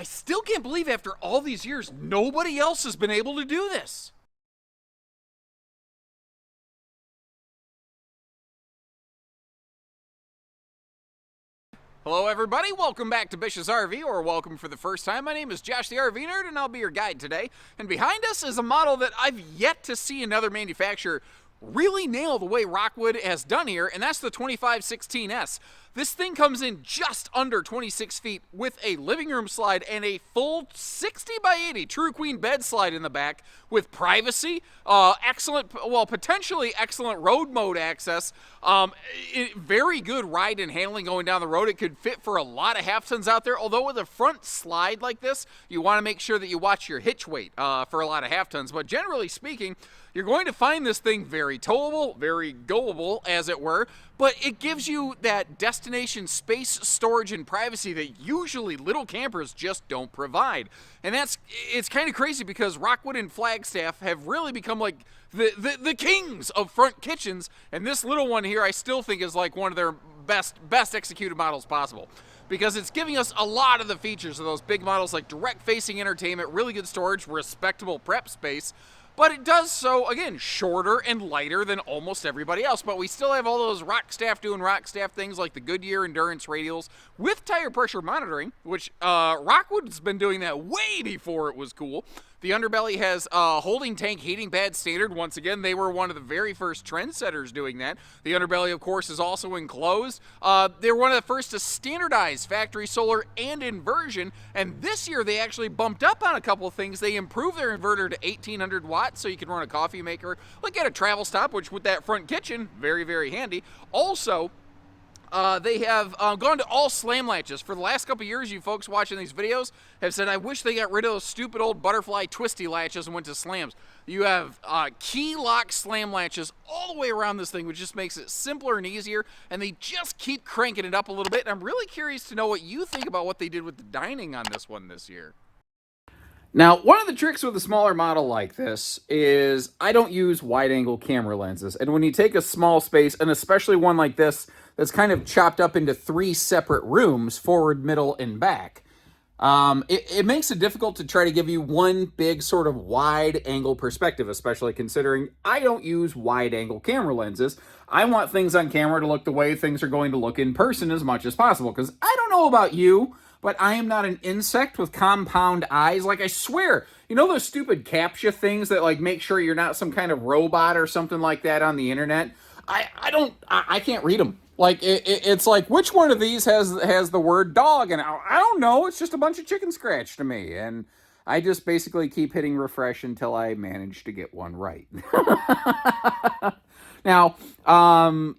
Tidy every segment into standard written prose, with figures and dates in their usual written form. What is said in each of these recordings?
still can't believe after all these years, nobody else has been able to do this. Hello everybody, welcome back to Bish's RV, or welcome for the first time. My name is Josh the RV Nerd, and I'll be your guide today. And behind us is a model that I've yet to see another manufacturer really nail the way Rockwood has done here, and that's the 2516S. This thing comes in just under 26 feet with a living room slide and a full 60 by 80 True Queen bed slide in the back with privacy, excellent, well, potentially excellent road mode access, very good ride and handling going down the road. It could fit for a lot of half tons out there, although with a front slide like this, you want to make sure that you watch your hitch weight for a lot of half tons. But generally speaking, you're going to find this thing very towable, very goable, as it were, but it gives you that destination space, storage, and privacy that usually little campers just don't provide. And it's kind of crazy because Rockwood and Flagstaff have really become like the kings of front kitchens, and this little one here I still think is like one of their best executed models possible, because it's giving us a lot of the features of those big models, like direct facing entertainment, really good storage, respectable prep space. But it does so, again, shorter and lighter than almost everybody else. But we still have all those Rockstaff doing Rockstaff things like the Goodyear Endurance radials with tire pressure monitoring, which Rockwood's been doing that way before it was cool. The underbelly has holding tank heating pad standard. Once again, they were one of the very first trendsetters doing that. The underbelly, of course, is also enclosed. They were one of the first to standardize factory solar and inversion, and this year they actually bumped up on a couple of things. They improved their inverter to 1800 watts, so you can run a coffee maker, like at a travel stop, which with that front kitchen, very, very handy. Also, they have gone to all slam latches. For the last couple years, you folks watching these videos have said, I wish they got rid of those stupid old butterfly twisty latches and went to slams. You have key lock slam latches all the way around this thing, which just makes it simpler and easier, and they just keep cranking it up a little bit. And I'm really curious to know what you think about what they did with the dining on this one this year. Now, one of the tricks with a smaller model like this is I don't use wide-angle camera lenses. And when you take a small space, and especially one like this that's kind of chopped up into 3 separate rooms, forward, middle, and back, it makes it difficult to try to give you one big sort of wide-angle perspective, especially considering I don't use wide-angle camera lenses. I want things on camera to look the way things are going to look in person as much as possible, because I don't know about you, but I am not an insect with compound eyes. Like, I swear, you know those stupid CAPTCHA things that, like, make sure you're not some kind of robot or something like that on the internet? I can't read them. Like, it's like, which one of these has the word dog? And I don't know, it's just a bunch of chicken scratch to me. And I just basically keep hitting refresh until I manage to get one right. Now,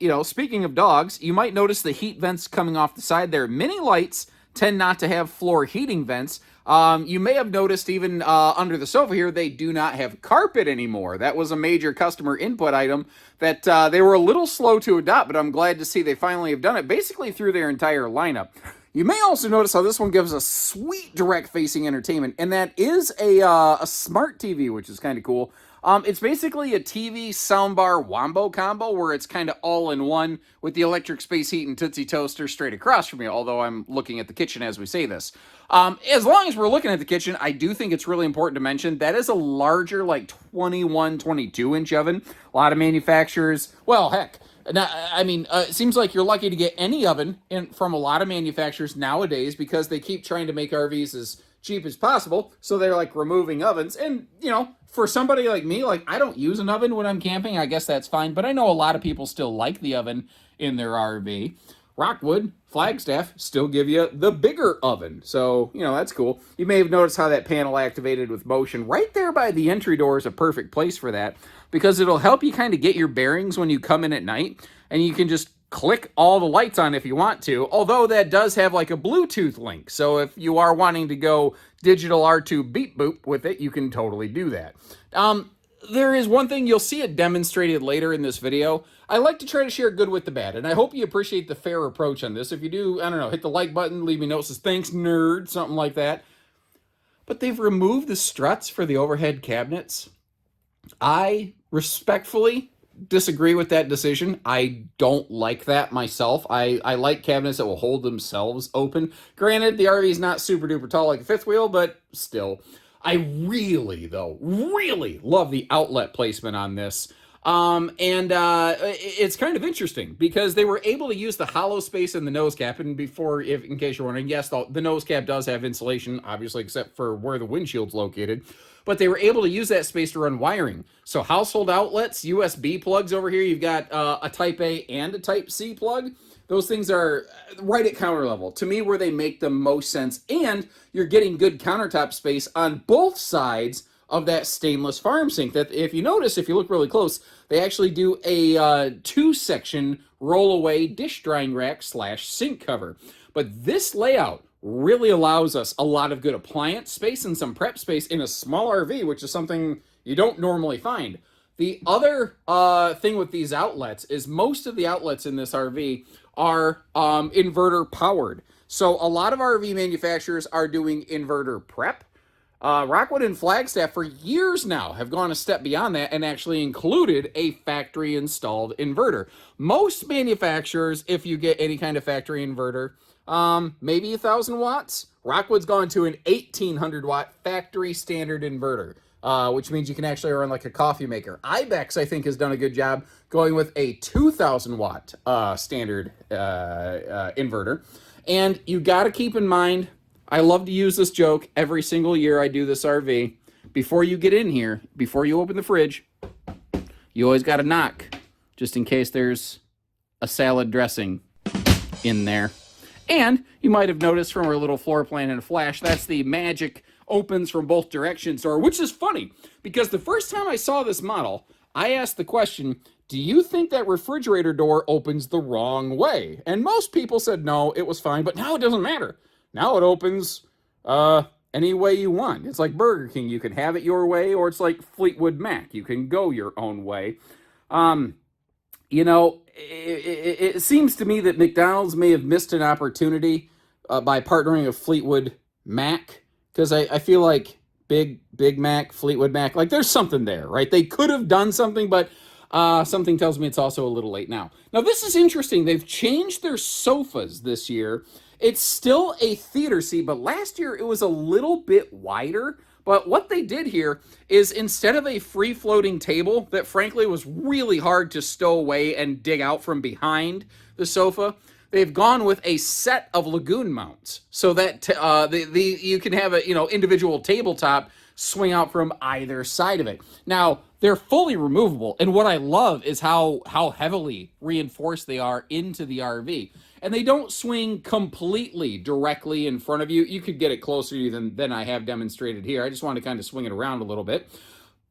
you know, speaking of dogs, you might notice the heat vents coming off the side there. Mini Lites tend not to have floor heating vents. You may have noticed even under the sofa here, they do not have carpet anymore. That was a major customer input item that they were a little slow to adopt, but I'm glad to see they finally have done it, basically through their entire lineup. You may also notice how this one gives us sweet direct-facing entertainment, and that is a smart TV, which is kind of cool. It's basically a TV soundbar wombo combo where it's kind of all in one with the electric space heat and Tootsie Toaster straight across from me, although I'm looking at the kitchen as we say this. As long as we're looking at the kitchen, I do think it's really important to mention that is a larger, like 21, 22-inch oven. A lot of manufacturers, well, heck, I mean, it seems like you're lucky to get any oven from a lot of manufacturers nowadays because they keep trying to make RVs as cheap as possible, so they're like removing ovens. And you know, for somebody like me, like I don't use an oven when I'm camping, I guess that's fine, but I know a lot of people still like the oven in their RV. Rockwood, Flagstaff still give you the bigger oven, so you know, that's cool. You may have noticed how that panel activated with motion right there by the entry door is a perfect place for that, because it'll help you kind of get your bearings when you come in at night, and you can just click all the lights on if you want to, although that does have like a Bluetooth link. So if you are wanting to go digital R2 beep boop with it, you can totally do that. There is one thing, you'll see it demonstrated later in this video. I like to try to share good with the bad, and I hope you appreciate the fair approach on this. If you do, I don't know, hit the like button, leave me a note that says, thanks nerd, something like that. But they've removed the struts for the overhead cabinets. I respectfully disagree with that decision. I don't like that myself. I like cabinets that will hold themselves open. Granted, the RV is not super duper tall like a fifth wheel, but still. I really, though, really love the outlet placement on this. It's kind of interesting because they were able to use the hollow space in the nose cap. And before, in case you're wondering, yes, the nose cap does have insulation, obviously, except for where the windshield's located. But they were able to use that space to run wiring. So household outlets, USB plugs over here. You've got a Type A and a Type C plug. Those things are right at counter level, to me, where they make the most sense. And you're getting good countertop space on both sides of that stainless farm sink. That, if you notice, if you look really close, they actually do a two-section roll-away dish drying rack / sink cover. But this layout really allows us a lot of good appliance space and some prep space in a small RV, which is something you don't normally find. The other thing with these outlets is most of the outlets in this RV are inverter powered. So a lot of RV manufacturers are doing inverter prep. Rockwood and Flagstaff for years now have gone a step beyond that and actually included a factory installed inverter. Most manufacturers, if you get any kind of factory inverter, maybe 1,000 watts. Rockwood's gone to an 1,800 watt factory standard inverter, which means you can actually run like a coffee maker. Ibex, I think, has done a good job going with a 2,000 watt standard inverter. And you got to keep in mind, I love to use this joke every single year I do this RV. Before you get in here, before you open the fridge, you always got to knock, just in case there's a salad dressing in there. And you might have noticed from our little floor plan in a flash, that's the magic opens from both directions door, which is funny because the first time I saw this model, I asked the question, do you think that refrigerator door opens the wrong way? And most people said no, it was fine, but now it doesn't matter. Now it opens any way you want. It's like Burger King. You can have it your way, or it's like Fleetwood Mac. You can go your own way. You know, it seems to me that McDonald's may have missed an opportunity by partnering with Fleetwood Mac, because I feel like Big Mac, Fleetwood Mac, like there's something there, right? They could have done something, but something tells me it's also a little late now. Now, this is interesting. They've changed their sofas this year. It's still a theater seat, but last year it was a little bit wider. But what they did here is, instead of a free-floating table that frankly was really hard to stow away and dig out from behind the sofa, they've gone with a set of lagoon mounts so that you can have a individual tabletop swing out from either side of it. Now, they're fully removable, and what I love is how heavily reinforced they are into the RV. And they don't swing completely directly in front of you. You could get it closer to you than I have demonstrated here. I just want to kind of swing it around a little bit.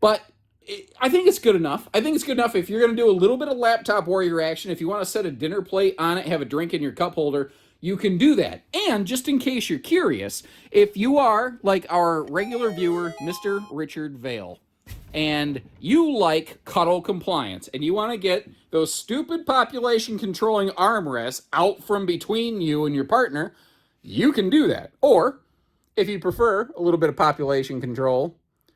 But I think it's good enough. I think it's good enough if you're going to do a little bit of laptop warrior action. If you want to set a dinner plate on it, have a drink in your cup holder, you can do that. And just in case you're curious, if you are like our regular viewer, Mr. Richard Vale, and you like cuddle compliance, and you want to get those stupid population controlling armrests out from between you and your partner, you can do that. Or if you prefer a little bit of population control,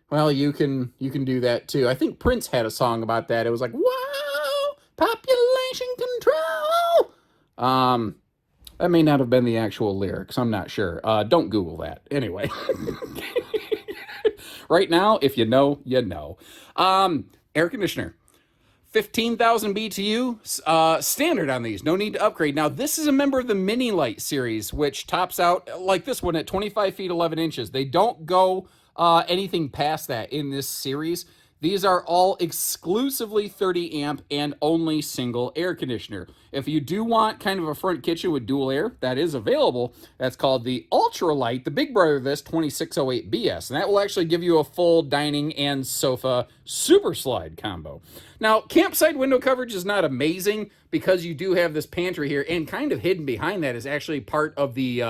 well, you can do that too. I think Prince had a song about that. It was like, "Wow, population control." That may not have been the actual lyrics. I'm not sure. Don't Google that. Anyway. Right now, if you know, you know. Air conditioner. 15,000 BTU, standard on these. No need to upgrade. Now, this is a member of the Mini Lite series, which tops out like this one at 25 feet, 11 inches. They don't go anything past that in this series. These are all exclusively 30 amp and only single air conditioner. If you do want kind of a front kitchen with dual air, that is available. That's called the Ultralight, the big brother of this, 2608BS. And that will actually give you a full dining and sofa super slide combo. Now, campsite window coverage is not amazing because you do have this pantry here, and kind of hidden behind that is actually part of the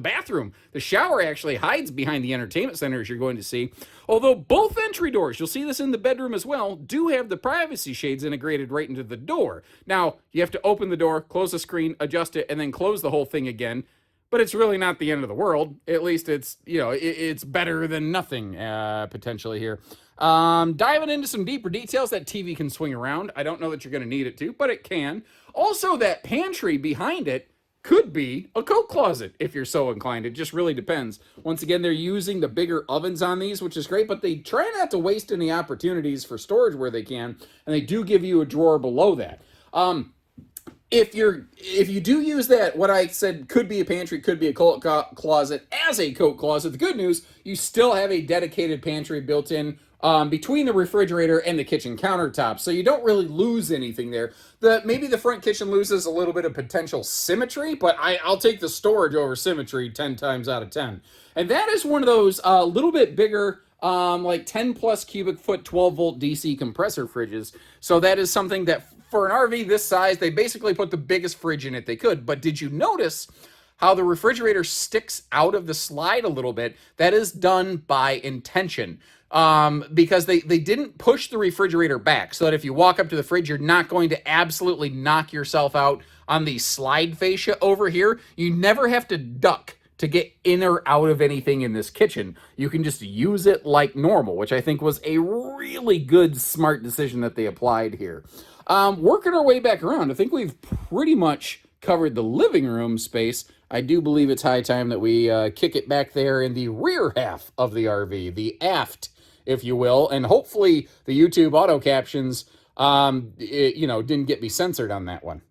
bathroom. The shower actually hides behind the entertainment center, as you're going to see. Although both entry doors, you'll see this in the bedroom as well, do have the privacy shades integrated right into the door. Now, you have to open the door, close the screen, adjust it, and then close the whole thing again. but it's really not the end of the world. At least it's, it's better than nothing, potentially here. Diving into some deeper details, that TV can swing around. I don't know that you're going to need it to, but it can. Also, that pantry behind it could be a coat closet if you're so inclined. It just really depends. Once again, they're using the bigger ovens on these, which is great, but they try not to waste any opportunities for storage where they can, and they do give you a drawer below that. If you do use that, what I said could be a pantry, could be a coat closet as a coat closet, the good news, you still have a dedicated pantry built in between the refrigerator and the kitchen countertop, so you don't really lose anything there. Maybe the front kitchen loses a little bit of potential symmetry, but I'll take the storage over symmetry 10 times out of 10. And that is one of those little bit bigger, like 10 plus cubic foot 12 volt DC compressor fridges. So that is something that for an RV this size, they basically put the biggest fridge in it they could. But did you notice how the refrigerator sticks out of the slide a little bit? That is done by intention. Because they didn't push the refrigerator back so that if you walk up to the fridge, you're not going to absolutely knock yourself out on the slide fascia over here. You never have to duck to get in or out of anything in this kitchen. You can just use it like normal, which I think was a really good, smart decision that they applied here. Working our way back around, I think we've pretty much covered the living room space. I do believe it's high time that we kick it back there in the rear half of the RV, the aft, if you will, and hopefully the YouTube auto captions, didn't get me censored on that one.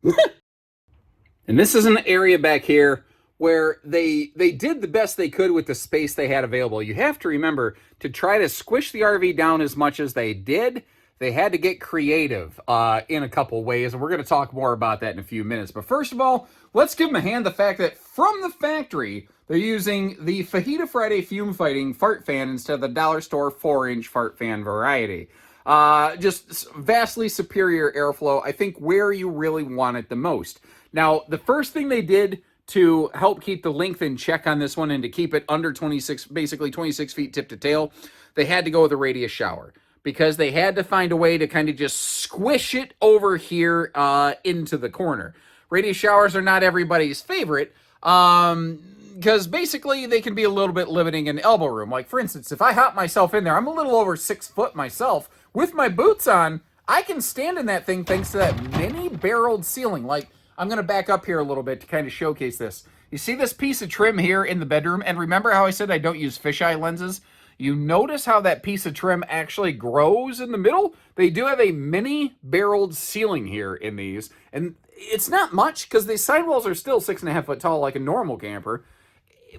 And this is an area back here where they did the best they could with the space they had available. You have to remember, to try to squish the RV down as much as they did, they had to get creative in a couple ways, and we're going to talk more about that in a few minutes. But first of all, let's give them a hand the fact that from the factory, they're using the Fajita Friday fume fighting fart fan instead of the dollar store 4-inch fart fan variety. Just vastly superior airflow, I think where you really want it the most. Now, the first thing they did to help keep the length in check on this one and to keep it under 26 feet tip to tail, they had to go with a radius shower, because they had to find a way to kind of just squish it over here into the corner. Radius showers are not everybody's favorite, because basically they can be a little bit limiting in elbow room. Like, for instance, if I hop myself in there, I'm a little over 6 foot myself. With my boots on, I can stand in that thing thanks to that mini barreled ceiling. Like, I'm going to back up here a little bit to kind of showcase this. You see this piece of trim here in the bedroom? And remember how I said I don't use fisheye lenses? You notice how that piece of trim actually grows in the middle? They do have a mini barreled ceiling here in these. And it's not much because the sidewalls are still 6.5 foot tall like a normal camper.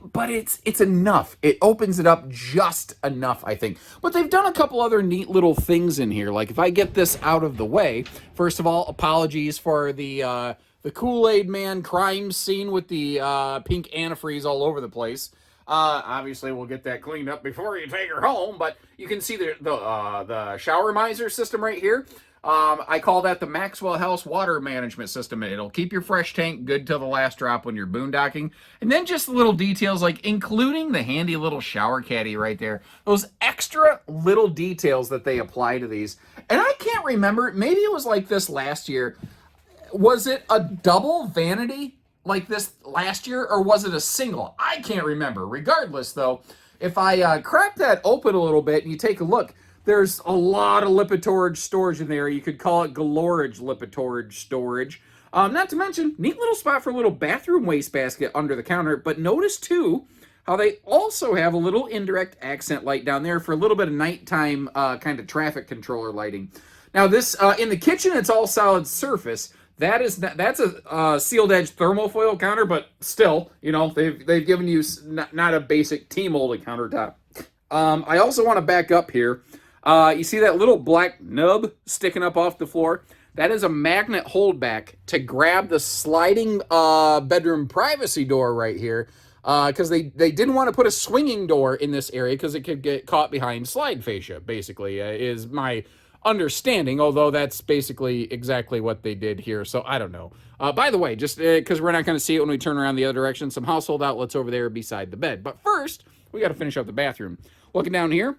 But it's enough. It opens it up just enough, I think. But they've done a couple other neat little things in here. Like if I get this out of the way, first of all, apologies for the Kool-Aid Man crime scene with the pink antifreeze all over the place. Obviously, we'll get that cleaned up before you take her home, but you can see the shower miser system right here. I call that the Maxwell House water management system. It'll keep your fresh tank good till the last drop when you're boondocking. And then just the little details, like including the handy little shower caddy right there. Those extra little details that they apply to these. And I can't remember, maybe it was like this last year. Was it a double vanity like this last year, or was it a single? I can't remember. Regardless, though, if I crack that open a little bit and you take a look, there's a lot of Lipitorage storage in there. You could call it galorage Lipitorage storage. Not to mention, neat little spot for a little bathroom wastebasket under the counter. But notice, too, how they also have a little indirect accent light down there for a little bit of nighttime kind of traffic controller lighting. Now, this in the kitchen, it's all solid surface. That's a sealed edge thermofoil counter, but still, they've given you not a basic T-molded countertop. I also want to back up here. You see that little black nub sticking up off the floor? That is a magnet holdback to grab the sliding bedroom privacy door right here, because they didn't want to put a swinging door in this area because it could get caught behind slide fascia, basically, is my understanding, although that's basically exactly what they did here, so I don't know. By the way, just because we're not going to see it when we turn around the other direction, some household outlets over there beside the bed. But first, we got to finish up the bathroom. Looking down here,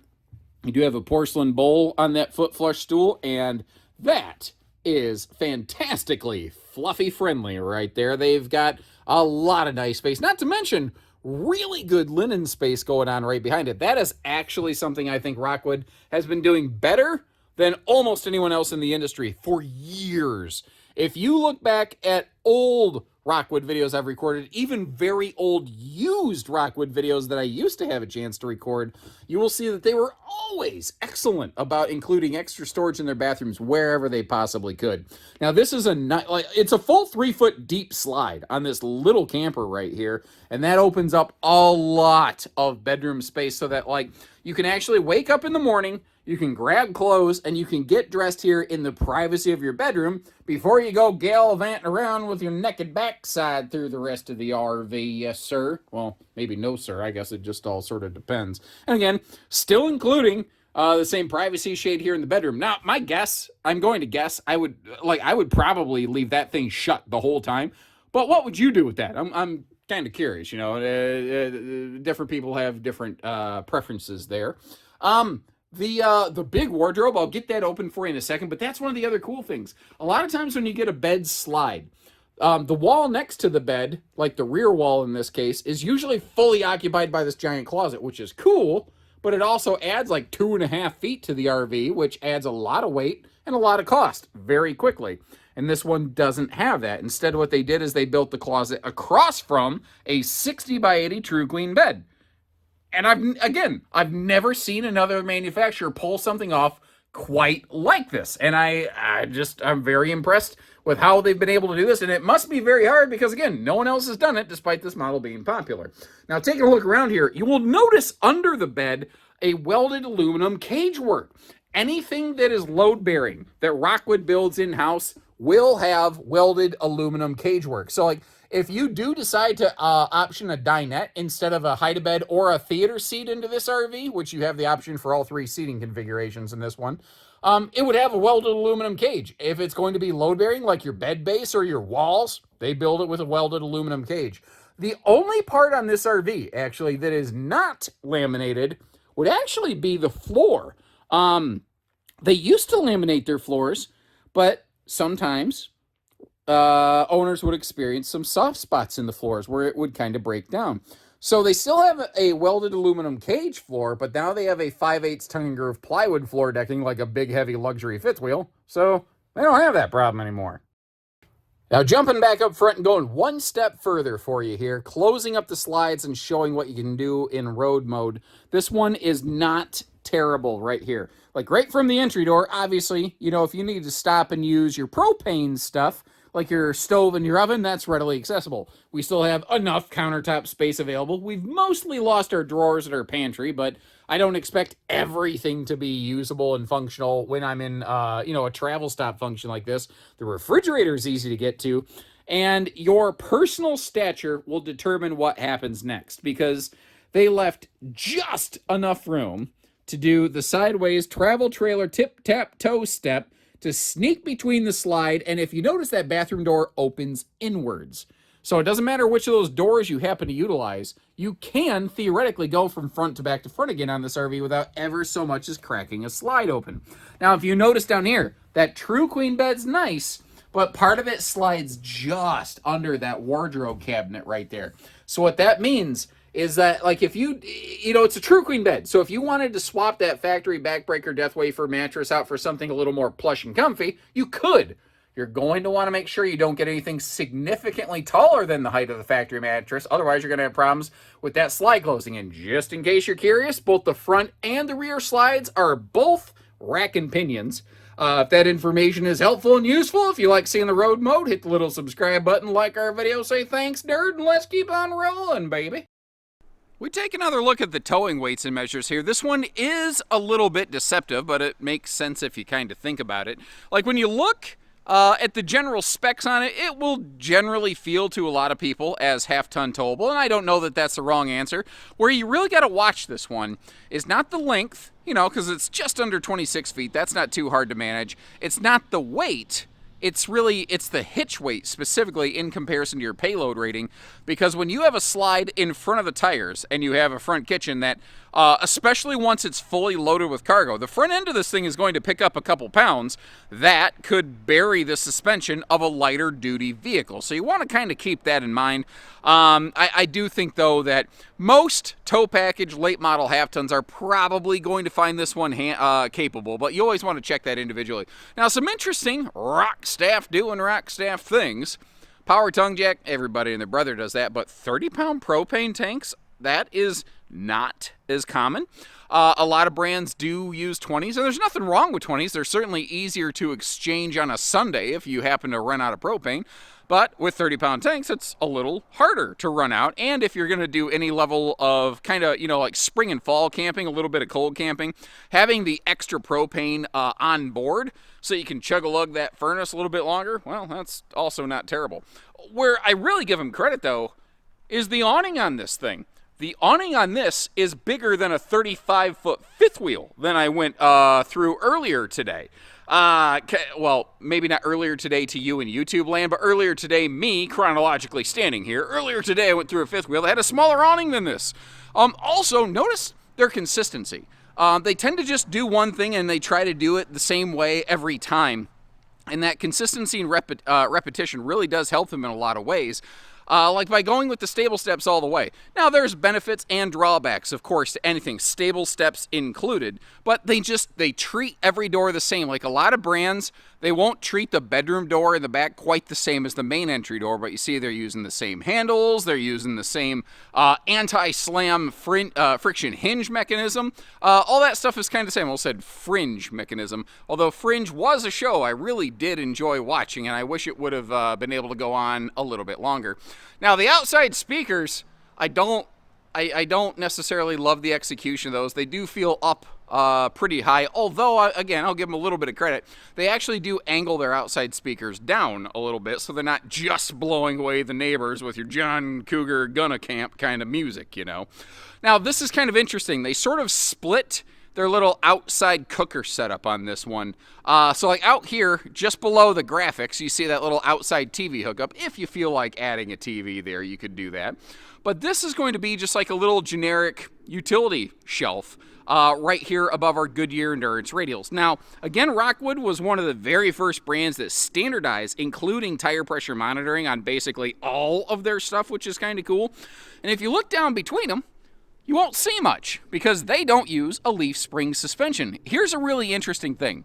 you do have a porcelain bowl on that foot flush stool, and that is fantastically fluffy friendly right there. They've got a lot of nice space, not to mention really good linen space going on right behind it. That is actually something I think Rockwood has been doing better than almost anyone else in the industry for years. If you look back at old Rockwood videos I've recorded, even very old used Rockwood videos that I used to have a chance to record, you will see that they were always excellent about including extra storage in their bathrooms wherever they possibly could. Now this is it's a full 3-foot deep slide on this little camper right here, and that opens up a lot of bedroom space so that like you can actually wake up in the morning, you can grab clothes, and you can get dressed here in the privacy of your bedroom before you go gallivanting around with your naked backside through the rest of the RV, yes, sir. Well, maybe no, sir. I guess it just all sort of depends. And again, still including the same privacy shade here in the bedroom. Now, my guess, I'm going to guess, I would probably leave that thing shut the whole time. But what would you do with that? I'm kind of curious, you know. Different people have different preferences there. The big wardrobe, I'll get that open for you in a second, but that's one of the other cool things. A lot of times when you get a bed slide, the wall next to the bed, like the rear wall in this case, is usually fully occupied by this giant closet, which is cool, but it also adds like 2.5 feet to the RV, which adds a lot of weight and a lot of cost very quickly. And this one doesn't have that. Instead, what they did is they built the closet across from a 60 by 80 True Queen bed. And I've never seen another manufacturer pull something off quite like this. And I'm very impressed with how they've been able to do this. And it must be very hard because, again, no one else has done it despite this model being popular. Now, taking a look around here, you will notice under the bed a welded aluminum cage work. Anything that is load-bearing that Rockwood builds in-house will have welded aluminum cage work. So, like, if you do decide to option a dinette instead of a hide-a-bed or a theater seat into this RV, which you have the option for all 3 seating configurations in this one, it would have a welded aluminum cage. If it's going to be load-bearing, like your bed base or your walls, they build it with a welded aluminum cage. The only part on this RV, actually, that is not laminated would actually be the floor. They used to laminate their floors, but sometimes owners would experience some soft spots in the floors where it would kind of break down. So they still have a welded aluminum cage floor, but now they have a 5/8 tongue and groove plywood floor decking like a big heavy luxury fifth wheel. So they don't have that problem anymore. Now jumping back up front and going one step further for you here, closing up the slides and showing what you can do in road mode. This one is not terrible right here. Like right from the entry door, obviously, you know, if you need to stop and use your propane stuff, like your stove and your oven, that's readily accessible. We still have enough countertop space available. We've mostly lost our drawers at our pantry, but I don't expect everything to be usable and functional when I'm in, a travel stop function like this. The refrigerator is easy to get to, and your personal stature will determine what happens next, because they left just enough room to do the sideways travel trailer tip-tap-toe step to sneak between the slide, and if you notice, that bathroom door opens inwards. So it doesn't matter which of those doors you happen to utilize, you can theoretically go from front to back to front again on this RV without ever so much as cracking a slide open. Now, if you notice down here, that True Queen bed's nice, but part of it slides just under that wardrobe cabinet right there. So what that means is that, like, if it's a True Queen bed, so if you wanted to swap that factory backbreaker Death Wafer mattress out for something a little more plush and comfy, you could. You're going to want to make sure you don't get anything significantly taller than the height of the factory mattress, otherwise you're going to have problems with that slide closing. And just in case you're curious, both the front and the rear slides are both rack and pinions. If that information is helpful and useful, if you like seeing the road mode, hit the little subscribe button, like our video, say thanks, nerd, and let's keep on rolling, baby. We take another look at the towing weights and measures here. This one is a little bit deceptive, but it makes sense if you kind of think about it. Like when you look at the general specs on it, it will generally feel to a lot of people as half-ton towable, and I don't know that that's the wrong answer. Where you really got to watch this one is not the length, because it's just under 26 feet. That's not too hard to manage. It's not the weight, it's the hitch weight specifically in comparison to your payload rating, because when you have a slide in front of the tires and you have a front kitchen that, especially once it's fully loaded with cargo, the front end of this thing is going to pick up a couple pounds that could bury the suspension of a lighter duty vehicle. So you want to kind of keep that in mind. I do think, though, that most tow package late model half tons are probably going to find this one capable, but you always want to check that individually. Now, some interesting rock staff doing rock staff things. Power tongue jack, everybody and their brother does that, but 30-pound propane tanks, that is not as common. A lot of brands do use 20s, and there's nothing wrong with 20s. They're certainly easier to exchange on a Sunday if you happen to run out of propane. But with 30-pound tanks, it's a little harder to run out. And if you're going to do any level of kind of, like spring and fall camping, a little bit of cold camping, having the extra propane on board so you can chug-a-lug that furnace a little bit longer, well, that's also not terrible. Where I really give them credit, though, is the awning on this thing. The awning on this is bigger than a 35-foot fifth wheel than I went through earlier today. Well, maybe not earlier today to you in YouTube land, but earlier today, me chronologically standing here, earlier today I went through a fifth wheel that had a smaller awning than this. Also, notice their consistency. They tend to just do one thing and they try to do it the same way every time. And that consistency and repetition really does help them in a lot of ways. Like by going with the stable steps all the way. Now, there's benefits and drawbacks, of course, to anything, stable steps included, but they treat every door the same. Like a lot of brands, they won't treat the bedroom door in the back quite the same as the main entry door, but you see they're using the same handles, they're using the same anti-slam friction hinge mechanism. All that stuff is kind of the same. I almost said fringe mechanism, although Fringe was a show I really did enjoy watching, and I wish it would have been able to go on a little bit longer. Now, the outside speakers, I don't necessarily love the execution of those. They do feel up pretty high, although, again, I'll give them a little bit of credit. They actually do angle their outside speakers down a little bit, so they're not just blowing away the neighbors with your John Cougar Gonna Camp kind of music, Now, this is kind of interesting. They sort of split their little outside cooker setup on this one. So like out here, just below the graphics, you see that little outside TV hookup. If you feel like adding a TV there, you could do that. But this is going to be just like a little generic utility shelf right here above our Goodyear Endurance radials. Now, again, Rockwood was one of the very first brands that standardized, including tire pressure monitoring on basically all of their stuff, which is kind of cool. And if you look down between them, you won't see much because they don't use a leaf spring suspension. Here's a really interesting thing.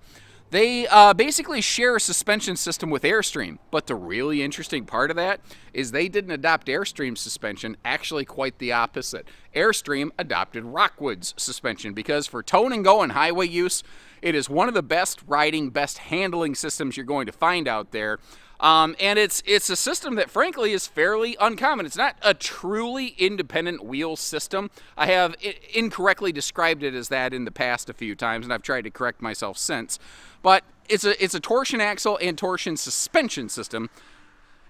They basically share a suspension system with Airstream, but the really interesting part of that is they didn't adopt Airstream suspension, actually quite the opposite. Airstream adopted Rockwood's suspension because for tone and go and highway use, it is one of the best riding, best handling systems you're going to find out there. And it's a system that, frankly, is fairly uncommon. It's not a truly independent wheel system. I have incorrectly described it as that in the past a few times, and I've tried to correct myself since. But it's a torsion axle and torsion suspension system.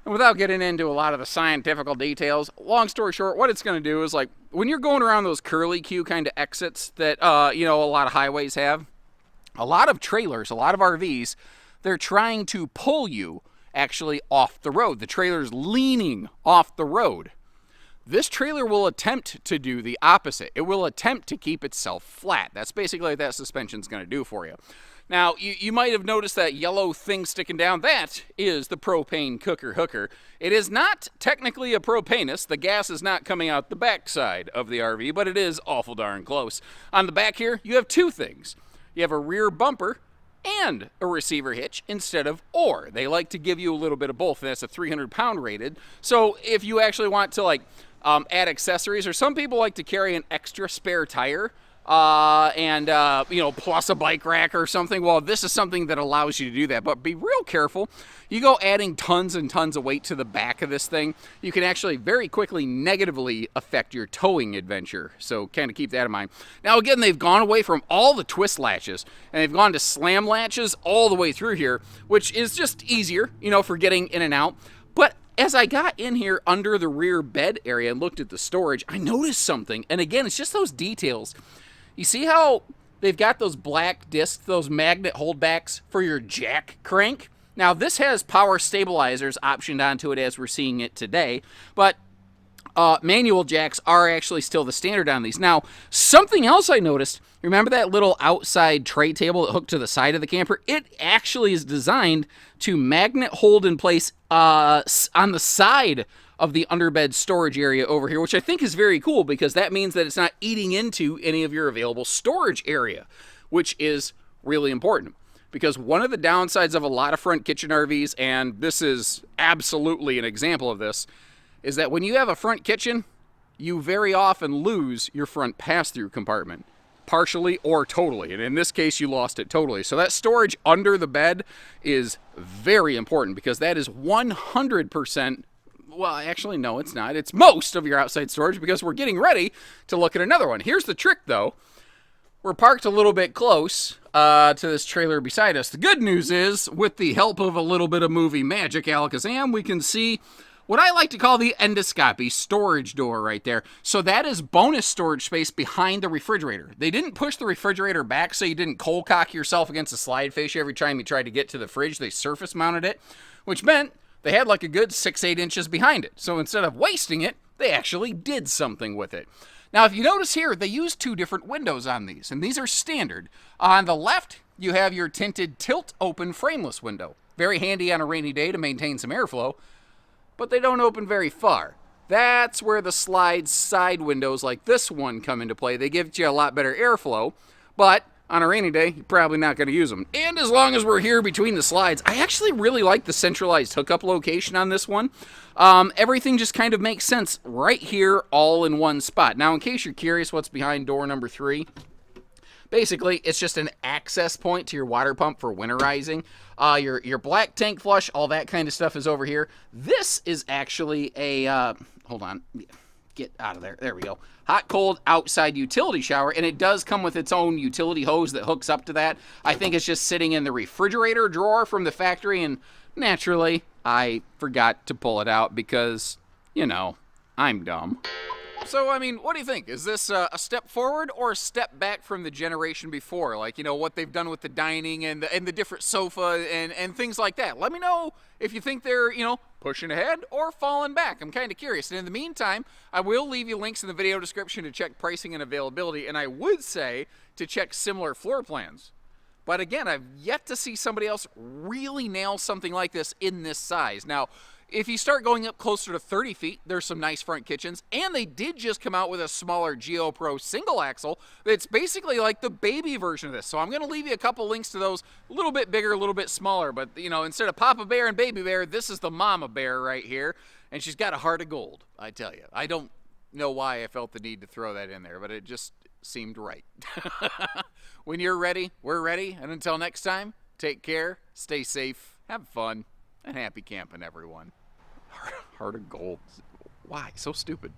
And without getting into a lot of the scientific details, long story short, what it's going to do is, like, when you're going around those curly Q kind of exits that, a lot of highways have, a lot of trailers, a lot of RVs, they're trying to pull you actually off the road. The trailer's leaning off the road. This trailer will attempt to do the opposite. It will attempt to keep itself flat. That's basically what that suspension's going to do for you. Now, you might have noticed that yellow thing sticking down. That is the propane cooker hooker. It is not technically a propanus. The gas is not coming out the backside of the RV, but it is awful darn close. On the back here, you have two things. You have a rear bumper and a receiver hitch instead of or. They like to give you a little bit of both, and that's a 300-pound rated. So if you actually want to add accessories, or some people like to carry an extra spare tire plus a bike rack or something, well, this is something that allows you to do that. But be real careful. You go adding tons and tons of weight to the back of this thing, you can actually very quickly negatively affect your towing adventure. So kind of keep that in mind. Now, again, they've gone away from all the twist latches, and they've gone to slam latches all the way through here, which is just easier, for getting in and out. But as I got in here under the rear bed area and looked at the storage, I noticed something. And again, it's just those details. You see how they've got those black discs, those magnet holdbacks for your jack crank? Now, this has power stabilizers optioned onto it as we're seeing it today, but manual jacks are actually still the standard on these. Now, something else I noticed, remember that little outside tray table that hooked to the side of the camper? It actually is designed to magnet hold in place on the side of the underbed storage area over here, which I think is very cool because that means that it's not eating into any of your available storage area, which is really important. Because one of the downsides of a lot of front kitchen RVs, and this is absolutely an example of this, is that when you have a front kitchen, you very often lose your front pass-through compartment, partially or totally. And in this case, you lost it totally. So that storage under the bed is very important because that is 100%, well, actually, no, it's not. It's most of your outside storage because we're getting ready to look at another one. Here's the trick, though. We're parked a little bit close to this trailer beside us. The good news is, with the help of a little bit of movie magic, Alakazam, we can see what I like to call the endoscopy storage door right there. So that is bonus storage space behind the refrigerator. They didn't push the refrigerator back so you didn't cold cock yourself against a slide fascia every time you tried to get to the fridge. They surface mounted it, which meant they had like a good 6-8 inches behind it. So instead of wasting it, they actually did something with it. Now, if you notice here, they use 2 different windows on these, and these are standard. On the left, you have your tinted tilt-open frameless window. Very handy on a rainy day to maintain some airflow, but they don't open very far. That's where the slide side windows like this one come into play. They give you a lot better airflow, but on a rainy day, you're probably not going to use them. And as long as we're here between the slides, I actually really like the centralized hookup location on this one. Everything just kind of makes sense right here, all in one spot. Now, in case you're curious what's behind door number 3, basically, it's just an access point to your water pump for winterizing. Your black tank flush, all that kind of stuff is over here. This is actually a, hold on, get out of there. There we go. Hot, cold, outside utility shower, and it does come with its own utility hose that hooks up to that. I think it's just sitting in the refrigerator drawer from the factory, and naturally, I forgot to pull it out because, you know, I'm dumb. So, I mean, what do you think? Is this a step forward or a step back from the generation before? Like, you know, what they've done with the dining and the different sofa and things like that. Let me know if you think they're, you know, pushing ahead or falling back. I'm kind of curious. And in the meantime, I will leave you links in the video description to check pricing and availability. And I would say to check similar floor plans. But again, I've yet to see somebody else really nail something like this in this size. Now, if you start going up closer to 30 feet, there's some nice front kitchens. And they did just come out with a smaller GeoPro single axle that's basically like the baby version of this. So I'm going to leave you a couple links to those. A little bit bigger, a little bit smaller. But, you know, instead of Papa Bear and Baby Bear, this is the Mama Bear right here. And she's got a heart of gold, I tell you. I don't know why I felt the need to throw that in there, but it just seemed right. When you're ready, we're ready. And until next time, take care, stay safe, have fun, and happy camping, everyone. Heart of gold. Why? So stupid.